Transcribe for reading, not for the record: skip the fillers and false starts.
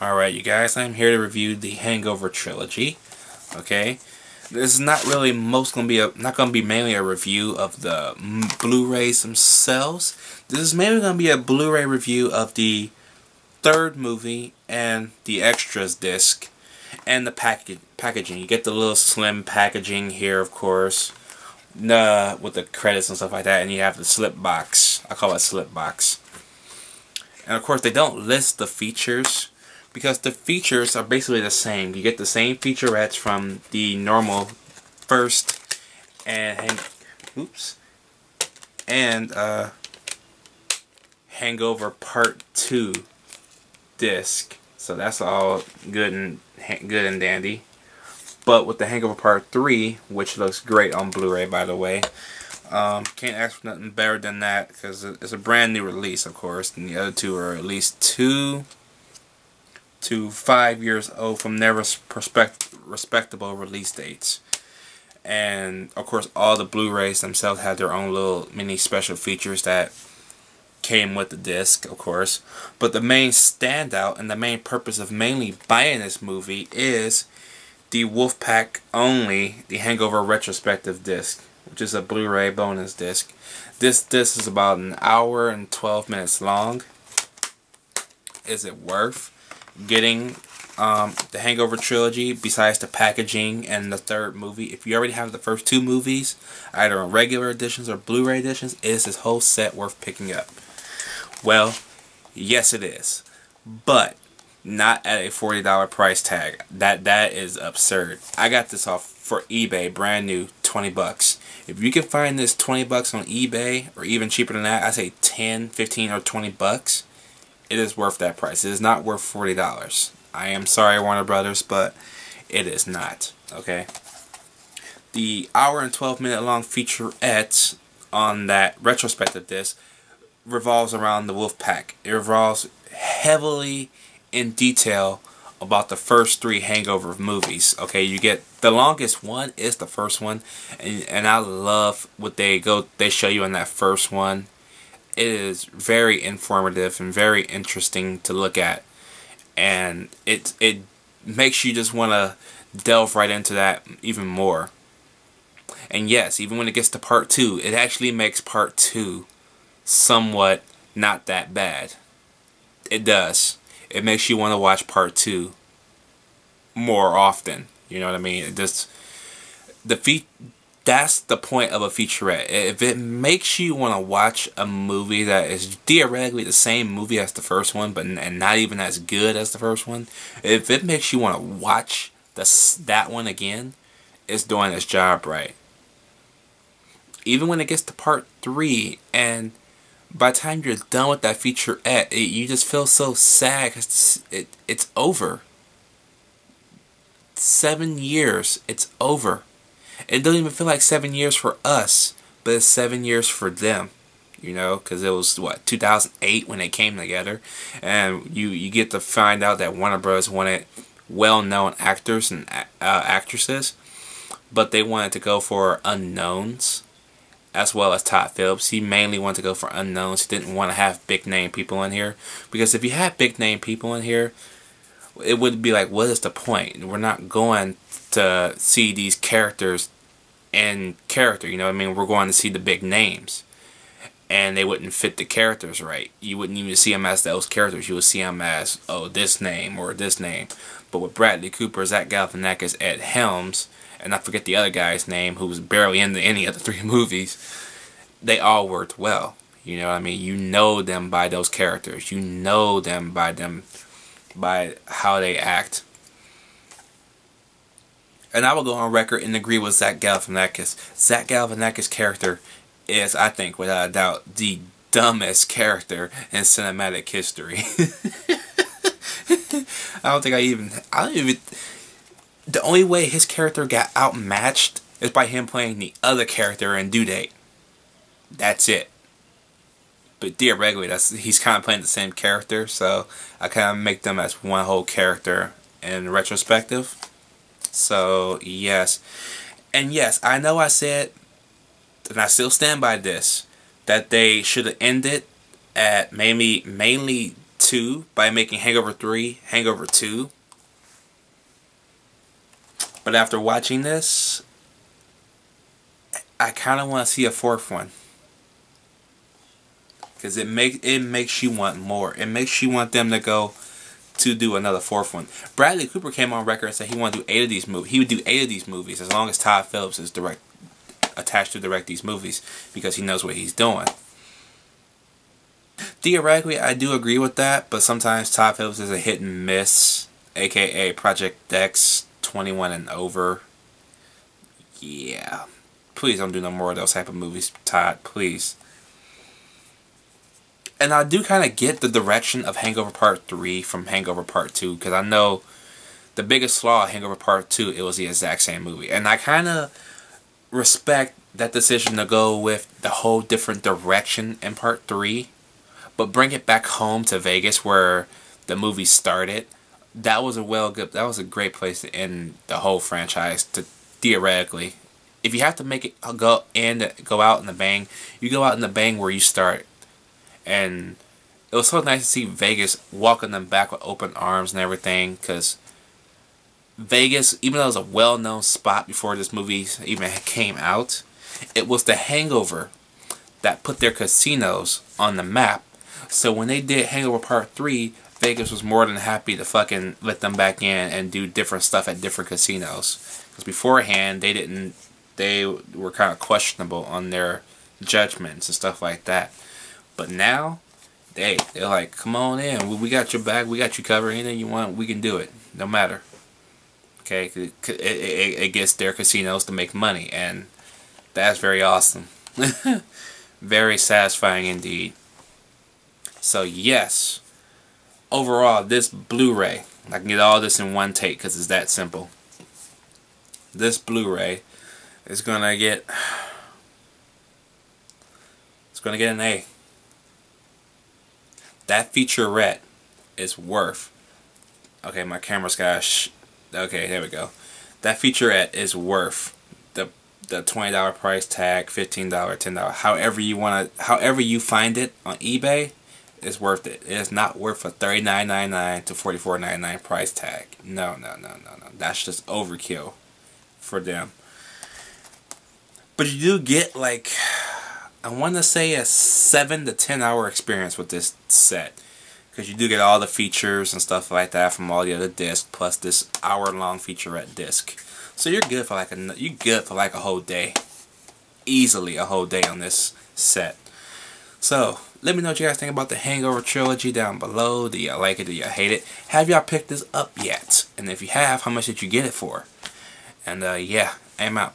Alright, you guys, I'm here to review the Hangover Trilogy. Okay, this is not really not gonna be mainly a review of the Blu-rays themselves. This is mainly gonna be a Blu-ray review of the third movie and the extras disc and the packaging. You get the little slim packaging here, of course, with the credits and stuff like that, and you have the slip box. I call it slip box. And of course, they don't list the features, because the features are basically the same. You get the same featurettes from the normal first and Hangover Part 2 disc. So that's all good and dandy. But with the Hangover Part 3, which looks great on Blu-ray, by the way, can't ask for nothing better than that, because it's a brand new release, of course, and the other two are at least 2 to 5 years old from their respectable release dates. And of course, all the Blu-rays themselves have their own little mini special features that came with the disc, of course. But the main standout and the main purpose of mainly buying this movie is the Wolfpack only, the Hangover retrospective disc, which is a Blu-ray bonus disc. This disc is about an hour and 12 minutes long. Is it worth getting the Hangover Trilogy besides the packaging and the third movie? If you already have the first two movies, either on regular editions or Blu-ray editions, is this whole set worth picking up? Well, yes it is, but not at a $40 price tag. That is absurd. I got this off for eBay, brand new, 20 bucks. If you can find this 20 bucks on eBay, or even cheaper than that, I say 10, 15, or 20 bucks, it is worth that price. It is not worth $40. I am sorry, Warner Brothers, but it is not. Okay. The hour and 12-minute long featurette on that retrospective disc revolves around the Wolfpack. It revolves heavily in detail about the first three Hangover movies. Okay, you get the longest one is the first one, and I love what they show you in that first one. It is very informative and very interesting to look at, and it makes you just want to delve right into that even more. And yes, even when it gets to Part 2, it actually makes Part 2 somewhat not that bad. It does. It makes you want to watch Part 2 more often. You know what I mean? It just, that's the point of a featurette. If it makes you want to watch a movie that is theoretically the same movie as the first one, and not even as good as the first one, if it makes you want to watch that one again, it's doing its job right. Even when it gets to Part 3, and by the time you're done with that featurette, you just feel so sad because it's over. 7 years, it's over. It doesn't even feel like 7 years for us, but it's 7 years for them, you know, because it was, what, 2008 when they came together, and you get to find out that Warner Bros. Wanted well-known actors and actresses, but they wanted to go for unknowns, as well as Todd Phillips. He mainly wanted to go for unknowns. He didn't want to have big-name people in here, because if you had big-name people in here, it would be like, what is the point? We're not going to see these characters in character, you know what I mean? We're going to see the big names, and they wouldn't fit the characters right. You wouldn't even see them as those characters. You would see them as, oh, this name or this name. But with Bradley Cooper, Zach Galifianakis, Ed Helms, and I forget the other guy's name, who was barely in any of the three movies, they all worked well. You know what I mean? You know them by those characters. You know them by how they act. And I will go on record and agree with Zach Galifianakis. Zach Galifianakis' character is, I think, without a doubt, the dumbest character in cinematic history. I don't even. The only way his character got outmatched is by him playing the other character in Due Date. That's it. But theoretically, he's kind of playing the same character, so I kind of make them as one whole character in retrospective. So, yes. And yes, I know I said, and I still stand by this, that they should have ended at mainly 2 by making Hangover 3 Hangover 2. But after watching this, I kind of want to see a 4th one. Because it makes you want more. It makes you want them to go to do another 4th one. Bradley Cooper came on record and said he wanted to do 8 of these movies. He would do 8 of these movies as long as Todd Phillips is attached to direct these movies, because he knows what he's doing. Theoretically, I do agree with that, but sometimes Todd Phillips is a hit and miss, aka Project X 21 and over. Yeah. Please don't do no more of those type of movies, Todd. Please. And I do kind of get the direction of Hangover Part 3 from Hangover Part 2, because I know the biggest flaw of Hangover Part 2, it was the exact same movie. And I kind of respect that decision to go with the whole different direction in Part 3, but bring it back home to Vegas where the movie started. That was a great place to end the whole franchise, theoretically. If you have to make it go out in the bang, you go out in the bang where you start. And it was so nice to see Vegas welcome them back with open arms and everything, because Vegas, even though it was a well-known spot before this movie even came out, it was the Hangover that put their casinos on the map. So when they did Hangover Part 3, Vegas was more than happy to fucking let them back in and do different stuff at different casinos. Because beforehand, they were kind of questionable on their judgments and stuff like that. But now, they're like, come on in. We got your back. We got you covered. Anything you want, we can do it. No matter. Okay? It gets their casinos to make money. And that's very awesome. Very satisfying indeed. So, yes. Overall, this Blu-ray, I can get all this in one take because it's that simple. This Blu-ray is going to get... It's going to get an A. That featurette is worth... Okay, my camera's got... Okay, there we go. That featurette is worth the $20 price tag, $15, $10. However you find it on eBay, it's worth it. It is not worth a $39.99 to $44.99 price tag. No. That's just overkill for them. But you do get, like, I want to say a 7 to 10 hour experience with this set, because you do get all the features and stuff like that from all the other discs, plus this hour-long featurette disc. So you're good for like a whole day, easily a whole day on this set. So let me know what you guys think about the Hangover Trilogy down below. Do you like it? Do you hate it? Have y'all picked this up yet? And if you have, how much did you get it for? And yeah, I'm out.